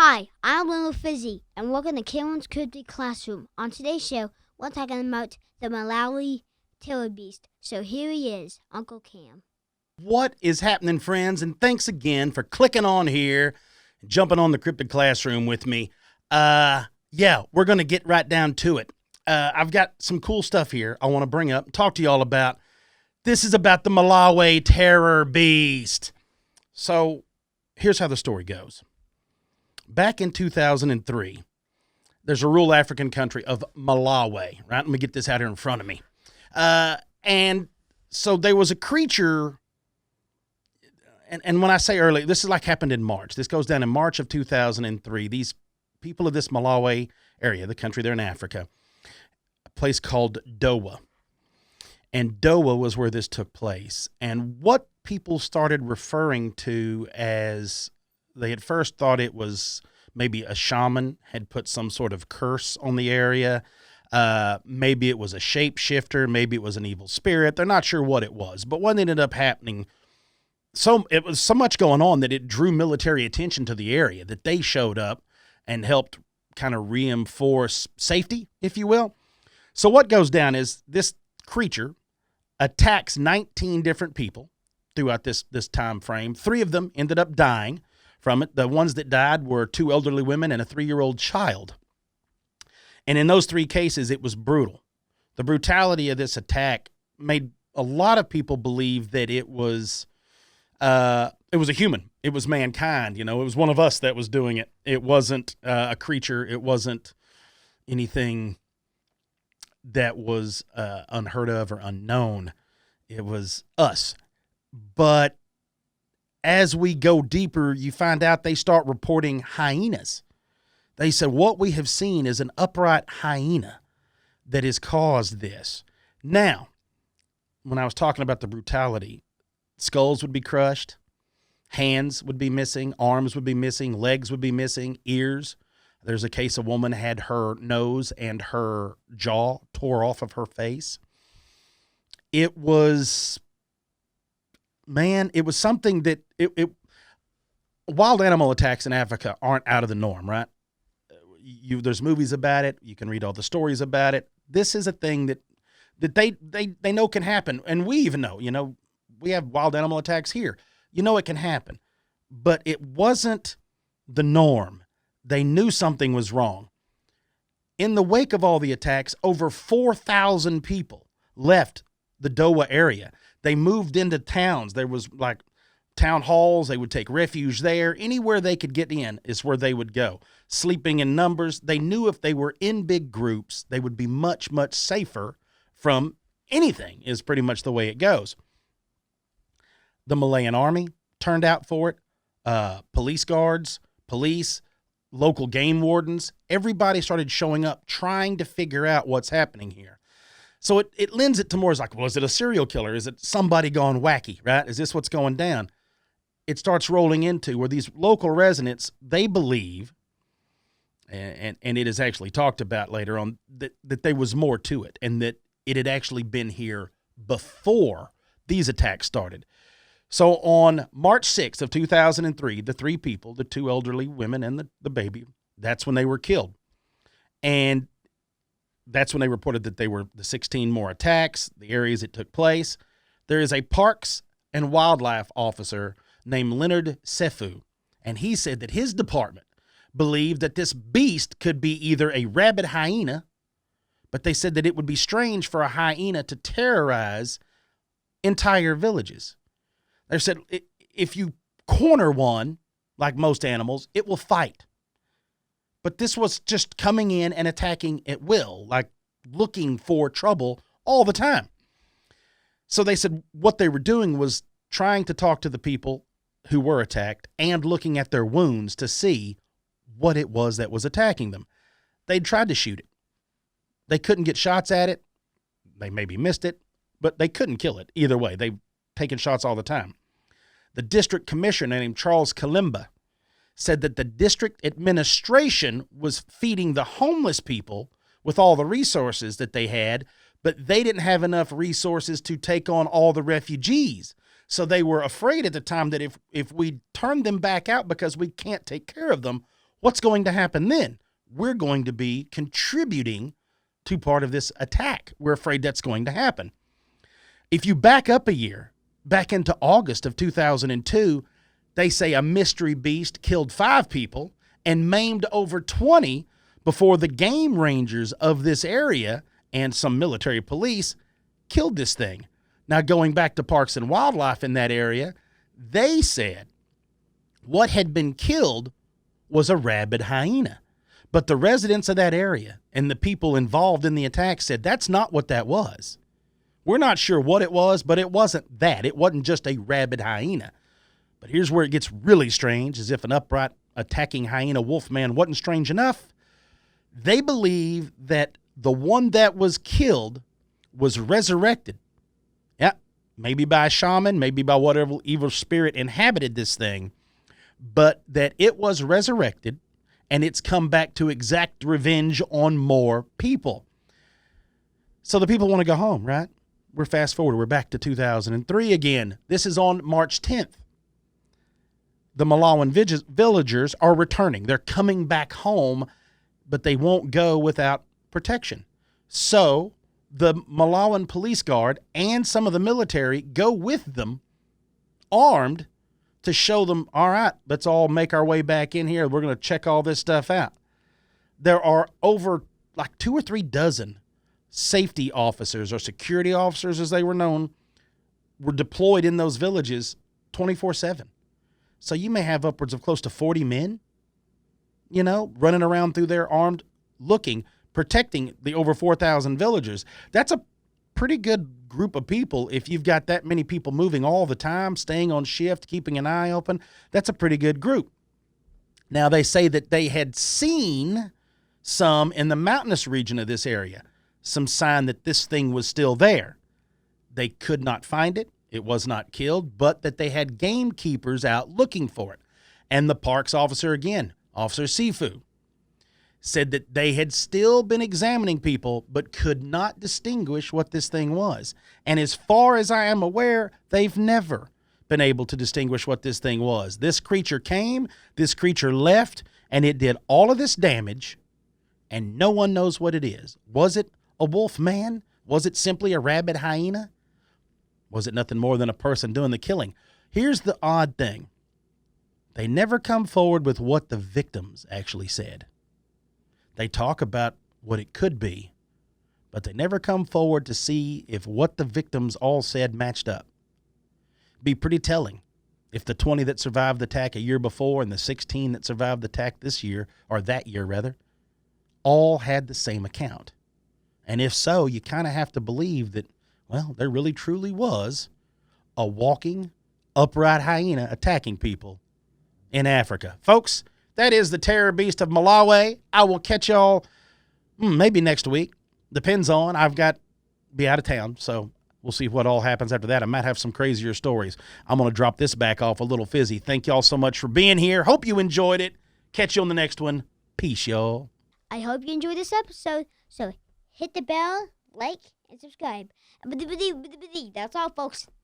Hi, I'm Little Fizzy, and welcome to Cameron's Cryptic Classroom. On today's show, we're talking about the Malawi terror beast. So here he is, Uncle Cam. What is happening, friends? And thanks again for clicking on here and jumping on the Cryptic Classroom with me. We're going to get right down to it. I've got some cool stuff here I want to bring up and talk to y'all about. This is about the Malawi terror beast. So here's how the story goes. Back in 2003, there's a rural African country of Malawi, right? Let me get this out here in front of me. And so there was a creature, and when I say early, this is like happened in March. This goes down in March of 2003. These people of this Malawi area, the country there in Africa, a place called Dowa. And Dowa was where this took place. And what people started referring to as, they at first thought it was maybe a shaman had put some sort of curse on the area. Maybe it was a shapeshifter. Maybe it was an evil spirit. They're not sure what it was. But what ended up happening, it was so much going on that it drew military attention to the area that they showed up and helped kind of reinforce safety, if you will. So what goes down is this creature attacks 19 different people throughout this time frame. 3 of them ended up dying from it. The ones that died were 2 elderly women and a 3-year-old child. And in those 3 cases, it was brutal. The brutality of this attack made a lot of people believe that it was a human. It was mankind. You know, it was one of us that was doing it. It wasn't a creature. It wasn't anything that was unheard of or unknown. It was us. But as we go deeper, you find out they start reporting hyenas. They said, what we have seen is an upright hyena that has caused this. Now, when I was talking about the brutality, skulls would be crushed, hands would be missing, arms would be missing, legs would be missing, ears. There's a case a woman had her nose and her jaw tore off of her face. It was something that wild animal attacks in Africa aren't out of the norm, right? There's movies about it. You can read all the stories about it. This is a thing that they know can happen. And we even know, we have wild animal attacks here. It can happen, but it wasn't the norm. They knew something was wrong. In the wake of all the attacks, over 4,000 people left the Dowa area. They moved into towns. There was like town halls. They would take refuge there. Anywhere they could get in is where they would go. Sleeping in numbers. They knew if they were in big groups, they would be much, much safer from anything, is pretty much the way it goes. The Malayan army turned out for it. Police guards, police, local game wardens, everybody started showing up trying to figure out what's happening here. So it lends it to more as like, well, is it a serial killer? Is it somebody gone wacky, right? Is this what's going down? It starts rolling into where these local residents, they believe, and it is actually talked about later on, that there was more to it and that it had actually been here before these attacks started. So on March 6th of 2003, the 3 people, the 2 elderly women and the baby, that's when they were killed. And that's when they reported that they were the 16 more attacks, the areas it took place. There is a parks and wildlife officer named Leonard Sefu, and he said that his department believed that this beast could be either a rabid hyena, but they said that it would be strange for a hyena to terrorize entire villages. They said if you corner one, like most animals, it will fight. But this was just coming in and attacking at will, like looking for trouble all the time. So they said what they were doing was trying to talk to the people who were attacked and looking at their wounds to see what it was that was attacking them. They'd tried to shoot it. They couldn't get shots at it. They maybe missed it, but they couldn't kill it either way. They've taken shots all the time. The district commissioner named Charles Kalimba said that the district administration was feeding the homeless people with all the resources that they had, but they didn't have enough resources to take on all the refugees. So they were afraid at the time that if we turn them back out because we can't take care of them, What's going to happen then? We're going to be contributing to part of this attack. We're afraid that's going to happen. If you back up a year, back into August of 2002, they say a mystery beast killed 5 people and maimed over 20 before the game rangers of this area and some military police killed this thing. Now, going back to Parks and Wildlife in that area, they said what had been killed was a rabid hyena. But the residents of that area and the people involved in the attack said that's not what that was. We're not sure what it was, but it wasn't that. It wasn't just a rabid hyena. But here's where it gets really strange, as if an upright attacking hyena wolfman wasn't strange enough. They believe that the one that was killed was resurrected. Yeah, maybe by a shaman, maybe by whatever evil spirit inhabited this thing, but that it was resurrected and it's come back to exact revenge on more people. So the people want to go home, right? We're fast forward. We're back to 2003 again. This is on March 10th. The Malawian villagers are returning. They're coming back home, but they won't go without protection. So the Malawian police guard and some of the military go with them, armed, to show them, all right, let's all make our way back in here. We're going to check all this stuff out. There are over like 2 or 3 dozen safety officers, or security officers as they were known, were deployed in those villages 24/7. So you may have upwards of close to 40 men, running around through there armed, looking, protecting the over 4,000 villagers. That's a pretty good group of people. If you've got that many people moving all the time, staying on shift, keeping an eye open, that's a pretty good group. Now, they say that they had seen some in the mountainous region of this area, some sign that this thing was still there. They could not find it. It was not killed, but that they had gamekeepers out looking for it. And the parks officer, again, Officer Sifu, said that they had still been examining people, but could not distinguish what this thing was. And as far as I am aware, they've never been able to distinguish what this thing was. This creature came, this creature left, and it did all of this damage, and no one knows what it is. Was it a wolf man? Was it simply a rabid hyena? Was it nothing more than a person doing the killing? Here's the odd thing. They never come forward with what the victims actually said. They talk about what it could be, but they never come forward to see if what the victims all said matched up. Be pretty telling if the 20 that survived the attack a year before and the 16 that survived the attack this year, or that year rather, all had the same account. And if so, you kind of have to believe that, well, there really truly was a walking, upright hyena attacking people in Africa. Folks, that is the terror beast of Malawi. I will catch y'all maybe next week. Depends on. I've got to be out of town, so we'll see what all happens after that. I might have some crazier stories. I'm going to drop this back off a little fizzy. Thank y'all so much for being here. Hope you enjoyed it. Catch you on the next one. Peace, y'all. I hope you enjoyed this episode. So hit the bell, like, and subscribe. That's all, folks.